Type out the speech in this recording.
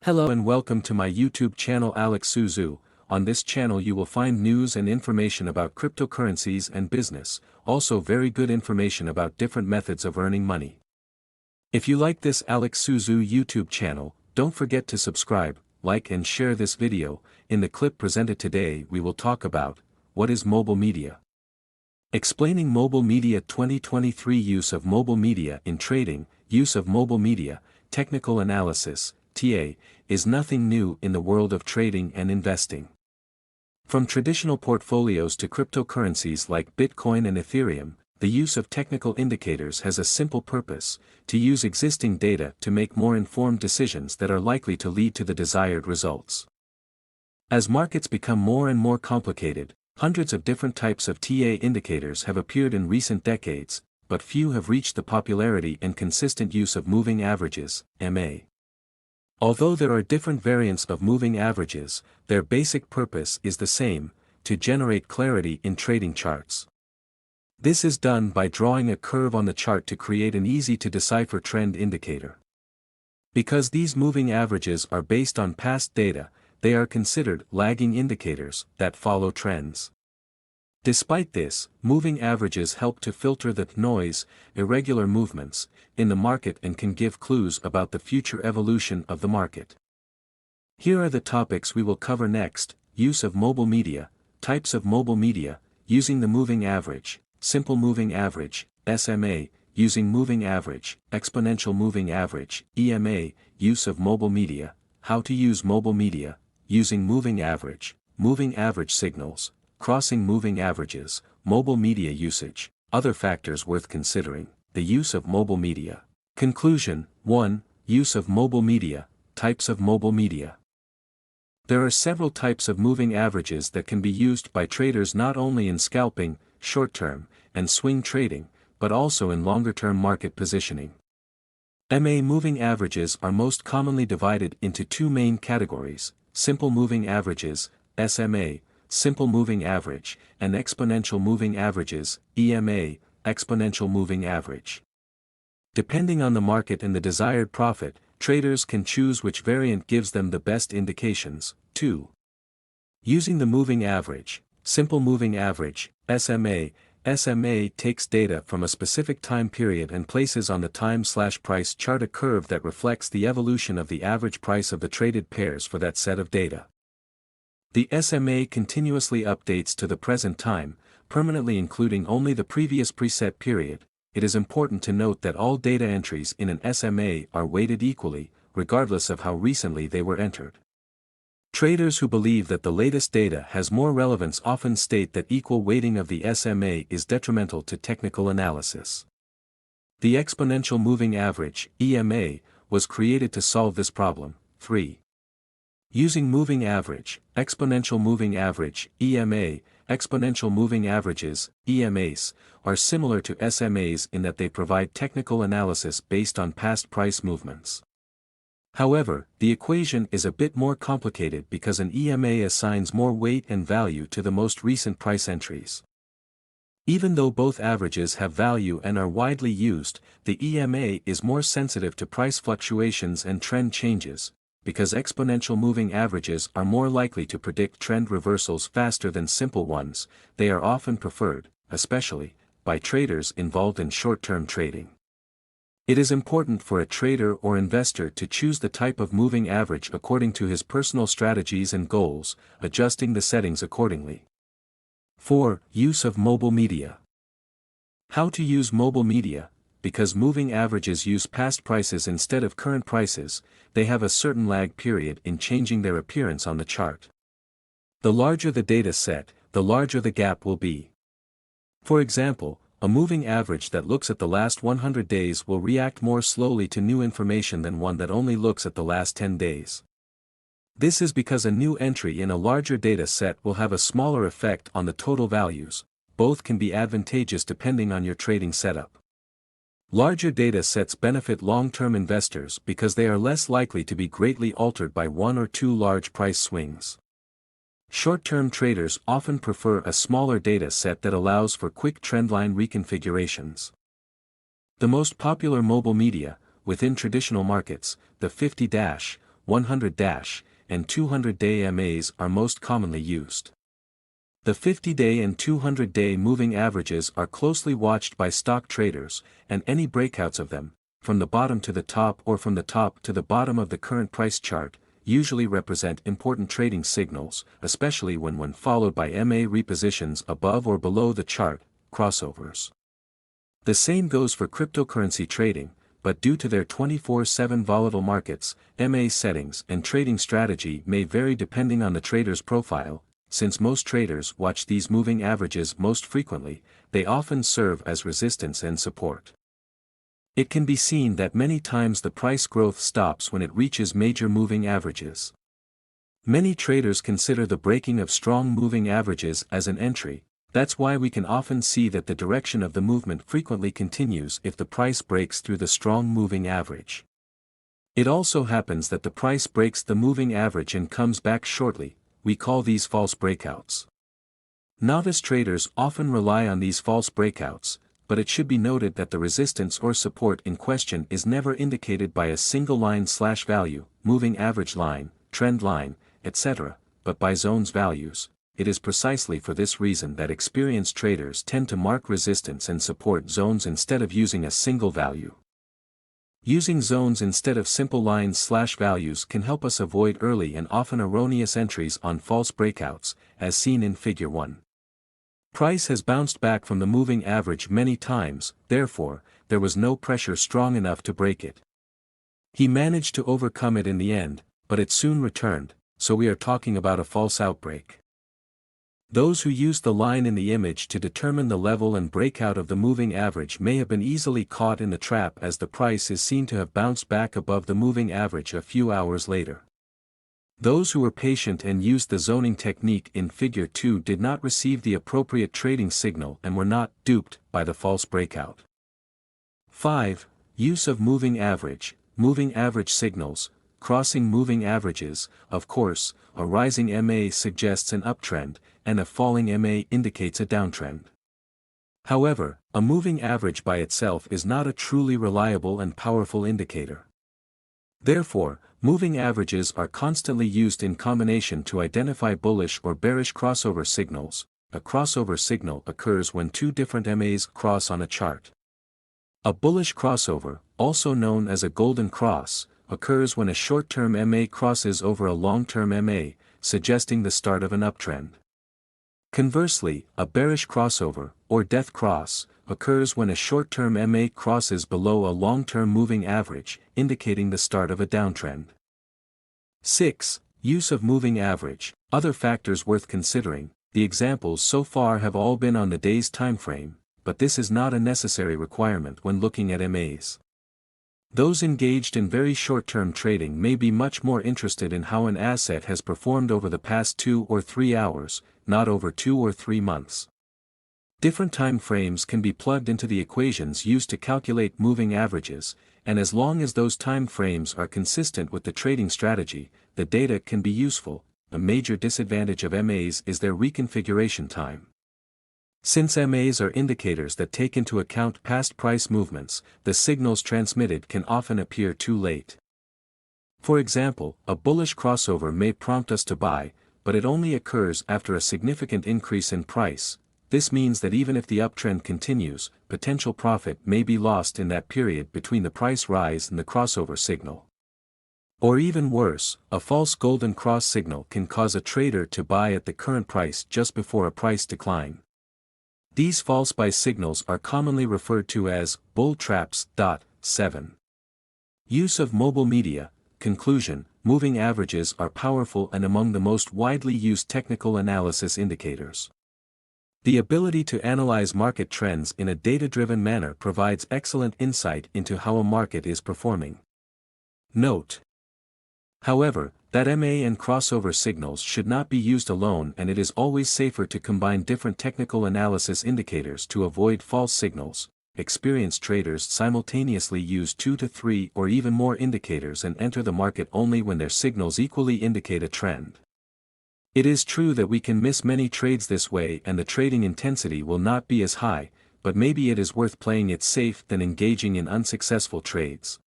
Hello and welcome to my YouTube channel Alexandru. On this channel you will find news and information about cryptocurrencies and business, also very good information about different methods of earning money. If you like this Alexandru YouTube channel, don't forget to subscribe, like and share this video. In the clip presented today we will talk about, what is mobile media? Explaining mobile media 2023 use of mobile media in trading, use of mobile media, technical analysis, TA, is nothing new in the world of trading and investing. From traditional portfolios to cryptocurrencies like Bitcoin and Ethereum, the use of technical indicators has a simple purpose: to use existing data to make more informed decisions that are likely to lead to the desired results. As markets become more and more complicated, hundreds of different types of TA indicators have appeared in recent decades, but few have reached the popularity and consistent use of moving averages, EMA. Although there are different variants of moving averages, their basic purpose is the same: to generate clarity in trading charts. This is done by drawing a curve on the chart to create an easy-to-decipher trend indicator. Because these moving averages are based on past data, they are considered lagging indicators that follow trends. Despite this, moving averages help to filter the noise, irregular movements, in the market and can give clues about the future evolution of the market. Here are the topics we will cover next: use of mobile media, types of mobile media, using the moving average, simple moving average, SMA, using moving average, exponential moving average, EMA, use of mobile media, how to use mobile media, using moving average signals, crossing moving averages, mobile media usage, other factors worth considering, the use of mobile media. Conclusion: 1. Use of mobile media, types of mobile media. There are several types of moving averages that can be used by traders not only in scalping, short-term, and swing trading, but also in longer-term market positioning. MA moving averages are most commonly divided into two main categories: simple moving averages, SMA, simple moving average, and exponential moving averages, EMA, exponential moving average. Depending on the market and the desired profit, traders can choose which variant gives them the best indications. 2. Using the moving average, simple moving average, SMA. SMA takes data from a specific time period and places on the time/price chart a curve that reflects the evolution of the average price of the traded pairs for that set of data. The SMA continuously updates to the present time, permanently including only the previous preset period. It is important to note that all data entries in an SMA are weighted equally, regardless of how recently they were entered. Traders who believe that the latest data has more relevance often state that equal weighting of the SMA is detrimental to technical analysis. The exponential moving average, EMA, was created to solve this problem. 3. Using moving average, exponential moving average, EMA, exponential moving averages, EMAs, are similar to SMAs in that they provide technical analysis based on past price movements. However, the equation is a bit more complicated because an EMA assigns more weight and value to the most recent price entries. Even though both averages have value and are widely used, the EMA is more sensitive to price fluctuations and trend changes. Because exponential moving averages are more likely to predict trend reversals faster than simple ones, they are often preferred, especially by traders involved in short-term trading. It is important for a trader or investor to choose the type of moving average according to his personal strategies and goals, adjusting the settings accordingly. 4. Use of mobile media. How to use mobile media. Because moving averages use past prices instead of current prices, they have a certain lag period in changing their appearance on the chart. The larger the data set, the larger the gap will be. For example, a moving average that looks at the last 100 days will react more slowly to new information than one that only looks at the last 10 days. This is because a new entry in a larger data set will have a smaller effect on the total values. Both can be advantageous depending on your trading setup. Larger data sets benefit long-term investors because they are less likely to be greatly altered by one or two large price swings. Short-term traders often prefer a smaller data set that allows for quick trendline reconfigurations. The most popular mobile media, within traditional markets, the 50-, 100- and 200-day EMAs are most commonly used. The 50-day and 200-day moving averages are closely watched by stock traders, and any breakouts of them, from the bottom to the top or from the top to the bottom of the current price chart, usually represent important trading signals, especially when followed by EMA repositions above or below the chart, crossovers. The same goes for cryptocurrency trading, but due to their 24/7 volatile markets, EMA settings and trading strategy may vary depending on the trader's profile. Since most traders watch these moving averages most frequently, they often serve as resistance and support. It can be seen that many times the price growth stops when it reaches major moving averages. Many traders consider the breaking of strong moving averages as an entry. That's why we can often see that the direction of the movement frequently continues if the price breaks through the strong moving average. It also happens that the price breaks the moving average and comes back shortly. We call these false breakouts. Novice traders often rely on these false breakouts, but it should be noted that the resistance or support in question is never indicated by a single line/value, moving average line, trend line, etc., but by zones values. It is precisely for this reason that experienced traders tend to mark resistance and support zones instead of using a single value. Using zones instead of simple lines/values can help us avoid early and often erroneous entries on false breakouts, as seen in Figure 1. Price has bounced back from the moving average many times, therefore, there was no pressure strong enough to break it. He managed to overcome it in the end, but it soon returned, so we are talking about a false outbreak. Those who used the line in the image to determine the level and breakout of the moving average may have been easily caught in the trap, as the price is seen to have bounced back above the moving average a few hours later. Those who were patient and used the zoning technique in Figure 2 did not receive the appropriate trading signal and were not duped by the false breakout. 5. Use of moving average signals. Crossing moving averages. Of course, a rising EMA suggests an uptrend, and a falling EMA indicates a downtrend. However, a moving average by itself is not a truly reliable and powerful indicator. Therefore, moving averages are constantly used in combination to identify bullish or bearish crossover signals. A crossover signal occurs when two different EMAs cross on a chart. A bullish crossover, also known as a golden cross, occurs when a short-term EMA crosses over a long-term EMA, suggesting the start of an uptrend. Conversely, a bearish crossover, or death cross, occurs when a short-term EMA crosses below a long-term moving average, indicating the start of a downtrend. 6. Use of moving average. Other factors worth considering. The examples so far have all been on the day's timeframe, but this is not a necessary requirement when looking at EMAs. Those engaged in very short-term trading may be much more interested in how an asset has performed over the past 2 or 3 hours, not over 2 or 3 months. Different time frames can be plugged into the equations used to calculate moving averages, and as long as those time frames are consistent with the trading strategy, the data can be useful. A major disadvantage of EMAs is their reconfiguration time. Since EMAs are indicators that take into account past price movements, the signals transmitted can often appear too late. For example, a bullish crossover may prompt us to buy, but it only occurs after a significant increase in price. This means that even if the uptrend continues, potential profit may be lost in that period between the price rise and the crossover signal. Or even worse, a false golden cross signal can cause a trader to buy at the current price just before a price decline. These false buy signals are commonly referred to as bull traps. 7. Use of mobile media. Conclusion: moving averages are powerful and among the most widely used technical analysis indicators. The ability to analyze market trends in a data-driven manner provides excellent insight into how a market is performing. Note, however, that EMA and crossover signals should not be used alone, and it is always safer to combine different technical analysis indicators to avoid false signals. Experienced traders simultaneously use 2 to 3 or even more indicators and enter the market only when their signals equally indicate a trend. It is true that we can miss many trades this way and the trading intensity will not be as high, but maybe it is worth playing it safe than engaging in unsuccessful trades.